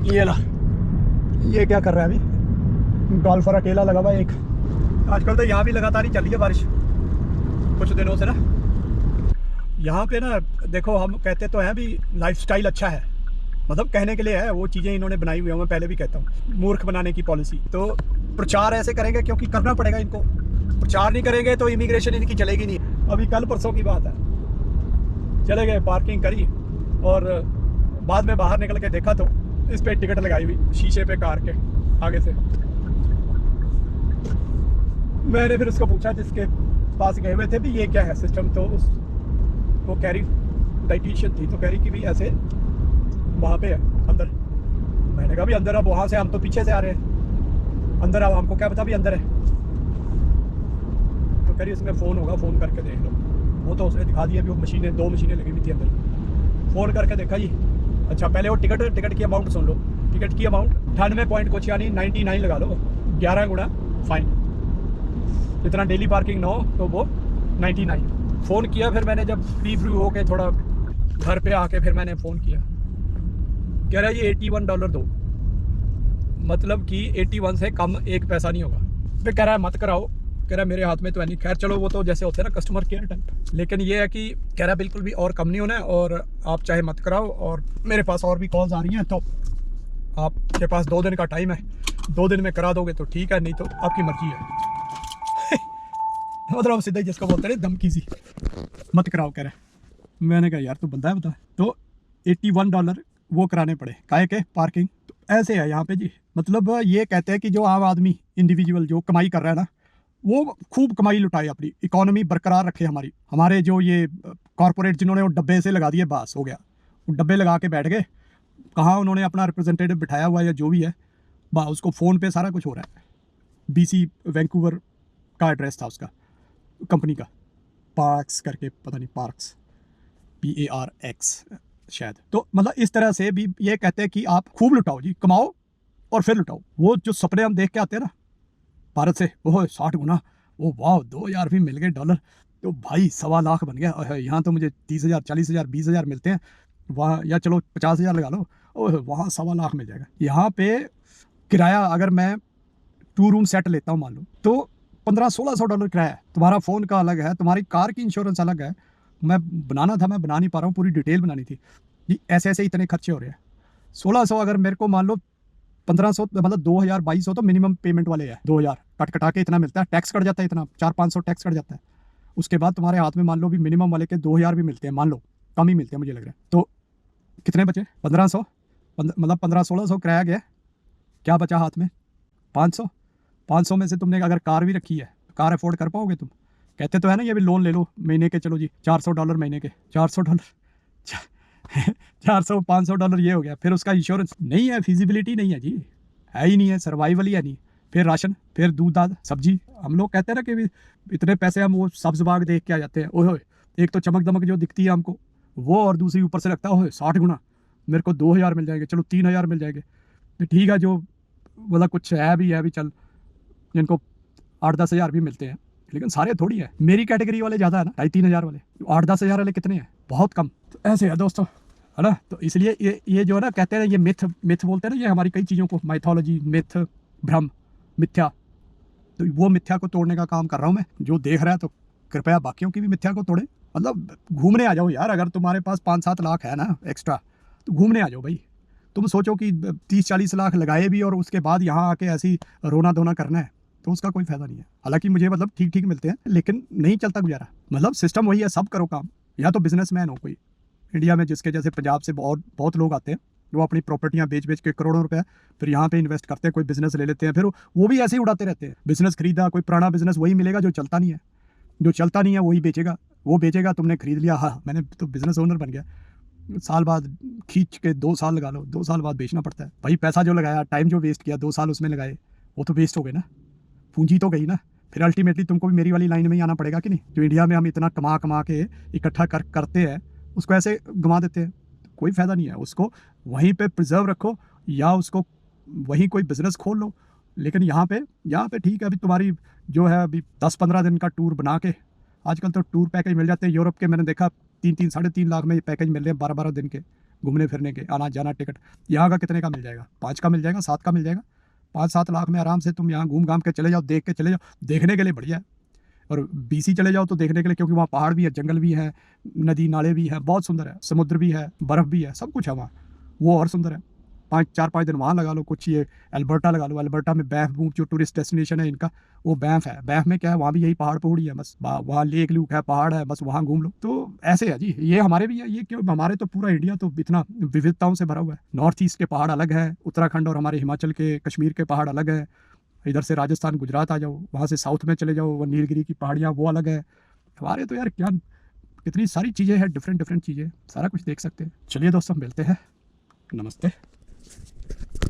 ये ला, ये क्या कर रहा है अभी? गोल्फर अकेला लगा हुआ एक। आजकल तो यहाँ भी लगातार ही चल रही है बारिश कुछ दिनों से ना। यहाँ पे ना देखो, हम कहते तो हैं भी लाइफस्टाइल अच्छा है, मतलब कहने के लिए है, वो चीज़ें इन्होंने बनाई हुई हैं। मैं पहले भी कहता हूँ, मूर्ख बनाने की पॉलिसी। तो प्रचार ऐसे करेंगे क्योंकि करना पड़ेगा इनको। प्रचार नहीं करेंगे तो इमिग्रेशन इनकी चलेगी नहीं। अभी कल परसों की बात है, चले गए, पार्किंग करी और बाद में बाहर निकल के देखा तो इस पे टिकट लगाई हुई शीशे पे कार के आगे से। मैंने फिर उसको पूछा जिसके पास गए हुए थे भी ये क्या है सिस्टम, तो वो कह रही, डाइटिशियन थी, तो कह रही कि भी ऐसे वहाँ पे है अंदर। मैंने कहा भी अंदर, अब वहाँ से हम तो पीछे से आ रहे हैं, अंदर अब हमको क्या पता भी अंदर है। तो कह रही इसमें फ़ोन होगा, फ़ोन करके देख लो। वो तो उसने दिखा दिया, भी वो मशीनें, 2 मशीनें लगी हुई थी अंदर। फ़ोन करके देखा जी। अच्छा पहले वो टिकट की अमाउंट सुन लो। टिकट की अमाउंट 98 पॉइंट कुछ, यानी 99 लगा लो, 11 गुणा फाइन। जितना डेली पार्किंग ना हो तो वो 99। फ़ोन किया फिर मैंने, जब फ्री हो के थोड़ा घर पे आके फिर मैंने फ़ोन किया। कह रहा है ये $81 दो, मतलब कि 81 से कम एक पैसा नहीं होगा। फिर कह रहा है मत कराओ, कह रहा है मेरे हाथ में तो है नहीं। खैर चलो, वो तो जैसे होते हैं ना कस्टमर केयर टाइप, लेकिन ये है कि कह रहा है बिल्कुल भी और कम नहीं होना है, और आप चाहे मत कराओ। और मेरे पास और भी कॉल्स आ रही हैं, तो आपके पास 2 दिन का टाइम है, 2 दिन में करा दोगे तो ठीक है, नहीं तो आपकी मर्जी है। मतलब सीधा जिसको बोलते हैं धमकी सी, मत कराओ कह रहे। मैंने कहा यार तू बंदा है बता। तो $81 वो कराने पड़े, काहे के? पार्किंग। तो ऐसे है यहाँ पे जी। मतलब ये कहते हैं कि जो आम आदमी, इंडिविजुअल जो कमाई कर रहा है ना, वो खूब कमाई लुटाए, अपनी इकोनॉमी बरकरार रखे। हमारे जो ये कॉरपोरेट जिन्होंने वो डब्बे से लगा दिए, बस हो गया, वो डब्बे लगा के बैठ गए। कहाँ उन्होंने अपना रिप्रेजेंटेटिव बिठाया हुआ है या जो भी है, बस उसको फ़ोन पे सारा कुछ हो रहा है। BC वैंकूवर का एड्रेस था उसका, कंपनी का, पार्क्स करके, पता नहीं, पार्क्स, PARX शायद। तो मतलब इस तरह से भी ये कहते हैं कि आप खूब लुटाओ जी, कमाओ और फिर लुटाओ। वो जो सपने हम देख के आते हैं ना भारत से, वो 60 गुना, वो वाह 2000 भी मिल गए डॉलर, तो भाई 1.25 लाख बन गया। यहाँ तो मुझे 30,000, 40,000, 20,000 मिलते हैं, वहाँ, या चलो 50,000 लगा लो, ओह वहाँ 1.25 लाख मिल जाएगा। यहाँ पे किराया अगर मैं 2 रूम सेट लेता हूँ मान लो, तो $1500-1600 किराया है। तुम्हारा फ़ोन का अलग है, तुम्हारी कार की इंश्योरेंस अलग है। मैं बनाना था, मैं बना नहीं पा रहा हूँ, पूरी डिटेल बनानी थी कि ऐसे ऐसे इतने खर्चे हो रहे हैं। 1600 अगर मेरे को मान लो 1500, मतलब 2000, 2200 तो मिनिमम पेमेंट वाले है। 2000 कट कटा के इतना मिलता है, टैक्स कट जाता है इतना, 400-500 टैक्स कट जाता है। उसके बाद तुम्हारे हाथ में मान लो भी मिनिमम वाले के 2000 भी मिलते हैं, मान लो कम ही मिलते हैं मुझे लग रहा है। तो कितने बचे? 1500, मतलब 1500-1600 किराया गया, क्या बचा हाथ में? 500। 500 में से तुमने अगर कार भी रखी है, तो कार अफोर्ड कर पाओगे तुम? कहते तो है ना ये भी, लोन ले लो महीने के, चलो जी $400 महीने के, $400 $400-500 ये हो गया। फिर उसका इंश्योरेंस नहीं है, फिजिबिलिटी नहीं है जी, है ही नहीं है, सर्वाइवल ही है नहीं। फिर राशन, फिर दूध दाद सब्जी। हम लोग कहते हैं ना कि इतने पैसे हम वो सब्ज बाग देख के आ जाते हैं, ओह एक तो चमक दमक जो दिखती है हमको वो, और दूसरी ऊपर से लगता है 60 गुना, मेरे को 2000 मिल जाएंगे, चलो 3000 मिल जाएंगे, तो ठीक है। जो मतलब कुछ है भी चल, जिनको 8-10 हज़ार भी मिलते हैं, लेकिन सारे थोड़ी है। मेरी कैटेगरी वाले ज़्यादा है ना, 2,500-3 हज़ार वाले। 8-10 हज़ार वाले कितने हैं? बहुत कम। तो ऐसे है दोस्तों, है ना। तो इसलिए ये जो है ना, कहते हैं ये मिथ बोलते हैं ना, ये हमारी कई चीज़ों को, माइथोलॉजी, मिथ, भ्रम, मिथ्या, तो वो मिथ्या को तोड़ने का काम कर रहा हूँ मैं। जो देख रहा है तो कृपया बाकियों की भी मिथ्या को तोड़े। मतलब घूमने आ जाओ यार, अगर तुम्हारे पास 5-7 लाख है ना एक्स्ट्रा, तो घूमने आ जाओ भाई। तुम सोचो कि 30-40 लाख लगाए भी और उसके बाद यहाँ आके ऐसी रोना धोना करना है, तो उसका कोई फायदा नहीं है। हालांकि मुझे मतलब ठीक ठीक मिलते हैं, लेकिन नहीं चलता गुजारा। मतलब सिस्टम वही है, सब करो काम, या तो बिजनेसमैन हो कोई इंडिया में, जिसके जैसे पंजाब से बहुत लोग आते हैं, वो अपनी प्रॉपर्टियां बेच के करोड़ों रुपए फिर यहाँ पे इन्वेस्ट करते हैं, कोई बिजनेस ले लेते हैं, फिर वो भी ऐसे ही उड़ाते रहते हैं। बिजनेस खरीदा, कोई पुराना बिजनेस वही मिलेगा जो चलता नहीं है, जो चलता नहीं है वही बेचेगा। वो बेचेगा, तुमने खरीद लिया, हाँ मैंने तो बिजनेस ओनर बन गया। साल बाद खींच के 2 साल लगा लो, 2 साल बाद बेचना पड़ता है भाई। पैसा जो लगाया, टाइम जो वेस्ट किया, 2 साल उसमें लगाए, वो तो वेस्ट हो गए ना, पूंजी तो गई ना। फिर अल्टीमेटली तुमको भी मेरी वाली लाइन में ही आना पड़ेगा कि नहीं। जो इंडिया में हम इतना कमा के इकट्ठा करते हैं, उसको ऐसे गंवा देते हैं, कोई फ़ायदा नहीं है। उसको वहीं पे प्रिजर्व रखो, या उसको वहीं कोई बिजनेस खोल लो। लेकिन यहाँ पे ठीक है, अभी तुम्हारी जो है अभी 10-15 दिन का टूर बना के, आजकल तो टूर पैकेज मिल जाते हैं यूरोप के, मैंने देखा 3-3, 3.5 लाख में पैकेज मिल रहे हैं 12-12 दिन के। घूमने फिरने के, आना जाना टिकट। यहाँ का कितने का मिल जाएगा? 5 का मिल जाएगा, 7 का मिल जाएगा। 5-7 लाख में आराम से तुम यहाँ घूम घाम के चले जाओ, देख के चले जाओ। देखने के लिए बढ़िया है। और बीसी चले जाओ तो देखने के लिए, क्योंकि वहाँ पहाड़ भी है, जंगल भी है, नदी नाले भी हैं, बहुत सुंदर है, समुद्र भी है, बर्फ़ भी है, सब कुछ है वहाँ। वो और सुंदर है। 4-5 दिन वहाँ लगा लो। कुछ ये अल्बर्टा लगा लो। अल्बर्टा में बैंफ बूफ जो टूरिस्ट डेस्टिनेशन है इनका, वो बैंफ है। बैंफ में क्या है, वहाँ भी यही पहाड़ पहाड़ी है बस, वहाँ लेक लूक है, पहाड़ है, बस वहाँ घूम लो। तो ऐसे है जी, ये हमारे भी है। ये क्यों, हमारे तो पूरा इंडिया तो इतना विविधताओं से भरा हुआ है। नॉर्थ ईस्ट के पहाड़ अलग है, उत्तराखंड और हमारे हिमाचल के कश्मीर के पहाड़ अलग है। इधर से राजस्थान गुजरात आ जाओ, वहाँ से साउथ में चले जाओ, वो नीलगिरी की पहाड़ियाँ वो अलग है। हमारे तो यार क्या, कितनी सारी चीज़ें हैं, डिफरेंट डिफरेंट चीज़ें, सारा कुछ देख सकते हैं। चलिए दोस्तों, मिलते हैं। नमस्ते।